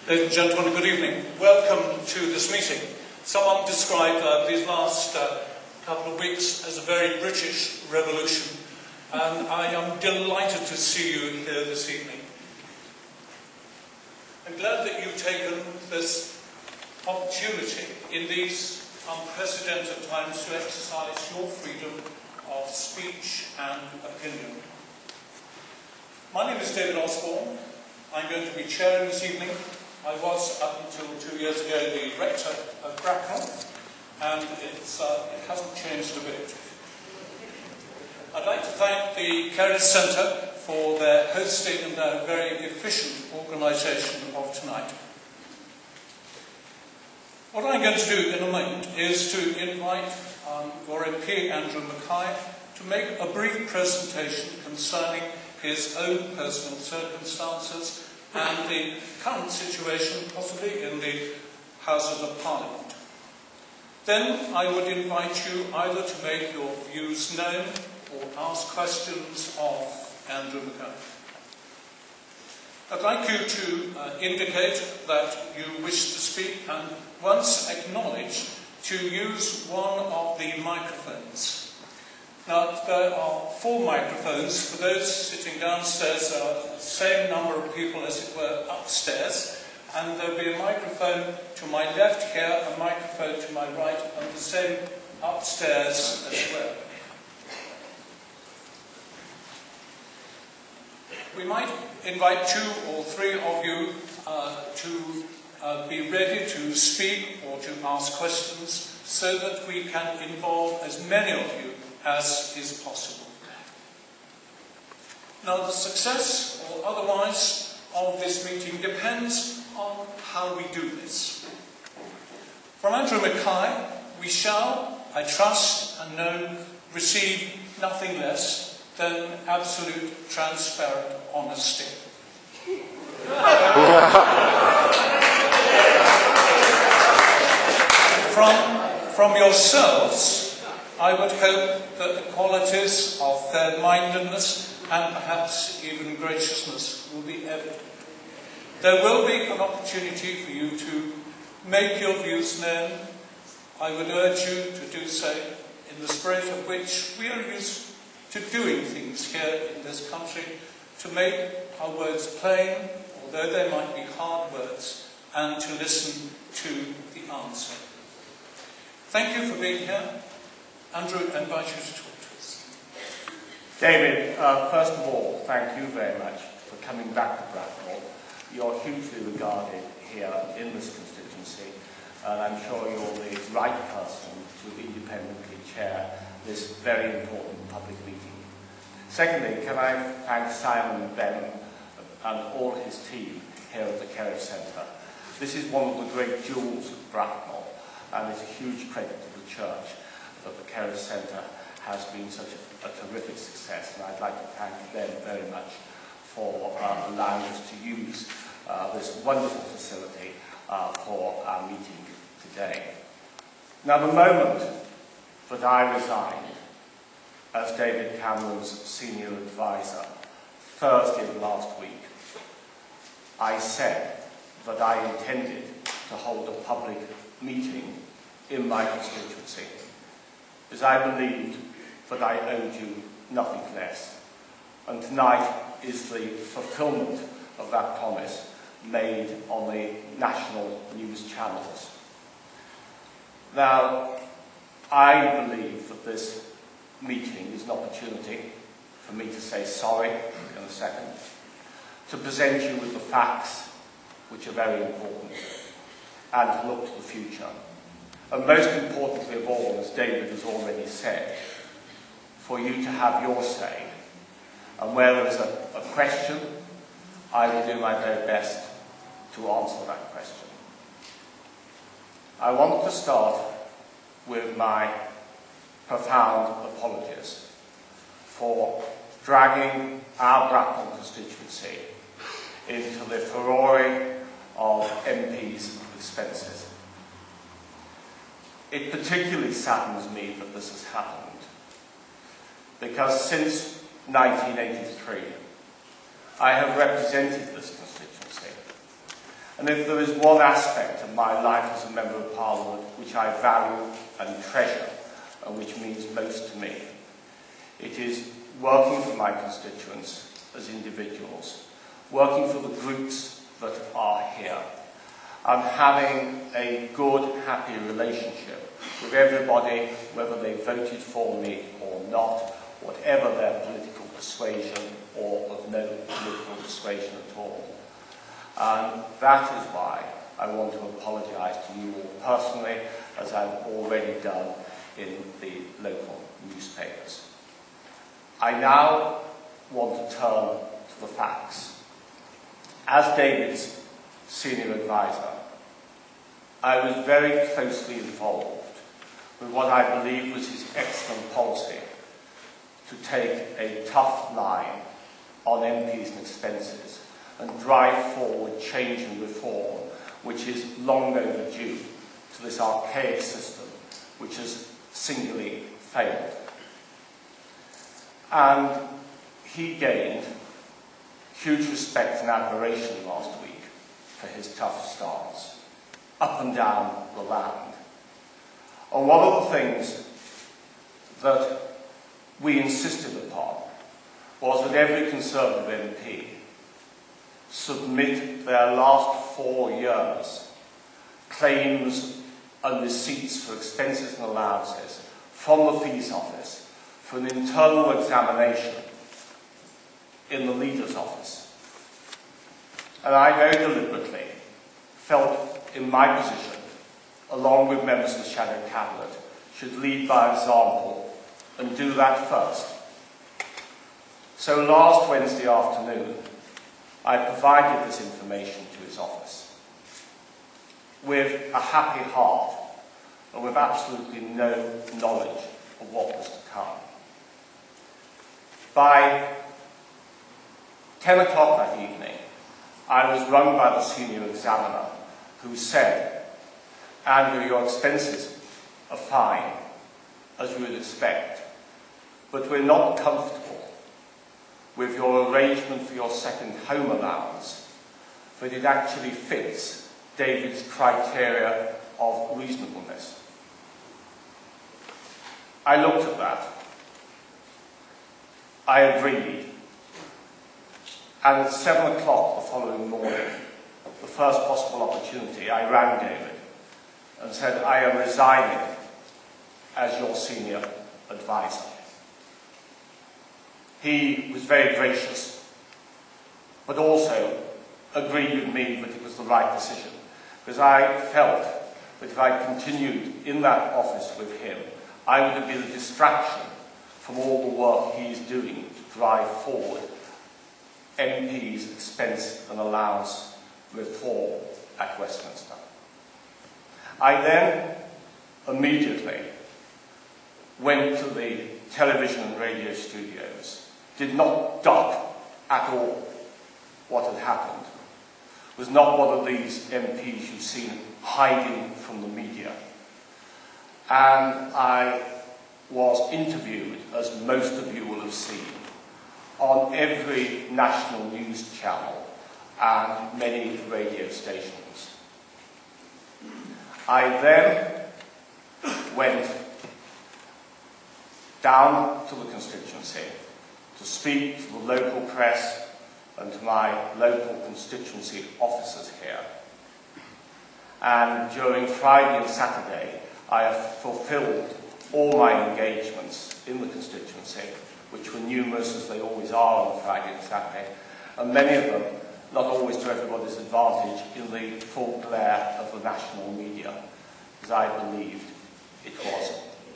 Ladies and gentlemen, good evening. Welcome to this meeting. Someone described these last couple of weeks as a very British revolution, and I am delighted to see you here this evening. I'm glad that you've taken this opportunity in these unprecedented times to exercise your freedom of speech and opinion. My name is David Osborne. I'm going to be chairing this evening. I was, up until 2 years ago, the rector of Bracknell, and it hasn't changed a bit. I'd like to thank the Kerry Centre for their hosting and their very efficient organisation of tonight. What I'm going to do in a moment is to invite your MP, Andrew Mackay, to make a brief presentation concerning his own personal circumstances and the current situation, possibly in the Houses of Parliament. Then I would invite you either to make your views known or ask questions of Andrew Mackay. I'd like you to indicate that you wish to speak, and once acknowledged, to use one of the microphones. Now, there are 4 microphones. For those sitting downstairs, there are the same number of people as it were upstairs, and there will be a microphone to my left here, a microphone to my right, and the same upstairs as well. We might invite 2 or 3 of you to be ready to speak or to ask questions so that we can involve as many of you as is possible. Now, the success or otherwise of this meeting depends on how we do this. From Andrew Mackay, we shall, I trust and know, receive nothing less than absolute transparent honesty. From yourselves, I would hope that the qualities of fair-mindedness and perhaps even graciousness will be evident. There will be an opportunity for you to make your views known. I would urge you to do so in the spirit of which we are used to doing things here in this country, to make our words plain, although they might be hard words, and to listen to the answer. Thank you for being here. Andrew, I invite you to talk to us. David, first of all, thank you very much for coming back to Bracknell. You're hugely regarded here in this constituency, and I'm sure you're the right person to independently chair this very important public meeting. Secondly, can I thank Simon, Ben, and all his team here at the Kerry Centre. This is one of the great jewels of Bracknell, and it's a huge credit to the church that the Kerry Centre has been such a terrific success, and I'd like to thank them very much for allowing us to use this wonderful facility for our meeting today. Now, the moment that I resigned as David Cameron's senior advisor, Thursday of last week, I said that I intended to hold a public meeting in my constituency, as I believed that I owed you nothing less. And tonight is the fulfilment of that promise made on the national news channels. Now, I believe that this meeting is an opportunity for me to say sorry in a second, to present you with the facts, which are very important, and to look to the future. And most importantly of all, as David has already said, for you to have your say. And where there is a question, I will do my very best to answer that question. I want to start with my profound apologies for dragging our Bracknell constituency into the furore of MPs' expenses. It particularly saddens me that this has happened, because since 1983, I have represented this constituency, And if there is one aspect of my life as a Member of Parliament which I value and treasure, and which means most to me, it is working for my constituents as individuals, working for the groups that are here, and having a good, happy relationship with everybody, whether they voted for me or not, whatever their political persuasion or of no political persuasion at all. And that is why I want to apologise to you all personally, as I've already done in the local newspapers. I now want to turn to the facts. As David's senior advisor, I was very closely involved with what I believe was his excellent policy to take a tough line on MPs and expenses and drive forward change and reform, which is long overdue to this archaic system which has singularly failed. And he gained huge respect and admiration last week for his tough stance, up and down the land. And one of the things that we insisted upon was that every Conservative MP submit their last 4 years claims and receipts for expenses and allowances from the Fees Office for an internal examination in the Leader's Office. And I very deliberately felt in my position, along with members of the Shadow Cabinet, should lead by example and do that first. So last Wednesday afternoon, I provided this information to his office with a happy heart and with absolutely no knowledge of what was to come. By 10 o'clock that evening, I was rung by the senior examiner who said, "Andrew, your expenses are fine, as you would expect, but we're not comfortable with your arrangement for your second home allowance, but it actually fits David's criteria of reasonableness." I looked at that. I agreed. And at 7 o'clock the following morning, the first possible opportunity, I rang David and said, "I am resigning as your senior advisor." He was very gracious, but also agreed with me that it was the right decision, because I felt that if I continued in that office with him, I would have been a distraction from all the work he's doing to drive forward MPs' expense and allowance reform at Westminster. I then immediately went to the television and radio studios, did not duck at all what had happened, was not one of these MPs you've seen hiding from the media. And I was interviewed, as most of you will have seen, on every national news channel and many radio stations. I then went down to the constituency to speak to the local press and to my local constituency officers here. And during Friday and Saturday, I have fulfilled all my engagements in the constituency, which were numerous as they always are on Friday and Saturday, and many of them not always to everybody's advantage in the full glare of the national media, because I believed it was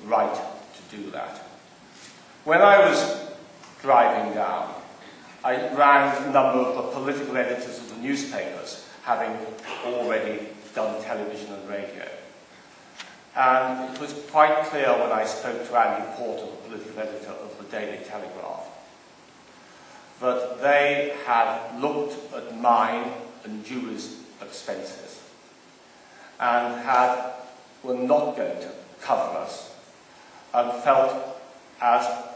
right to do that. When I was driving down, I rang a number of the political editors of the newspapers, having already done television and radio. And it was quite clear when I spoke to Andy Porter, the political editor of the Daily Telegraph, that they had looked at mine and Julie's expenses and were not going to cover us, and felt, as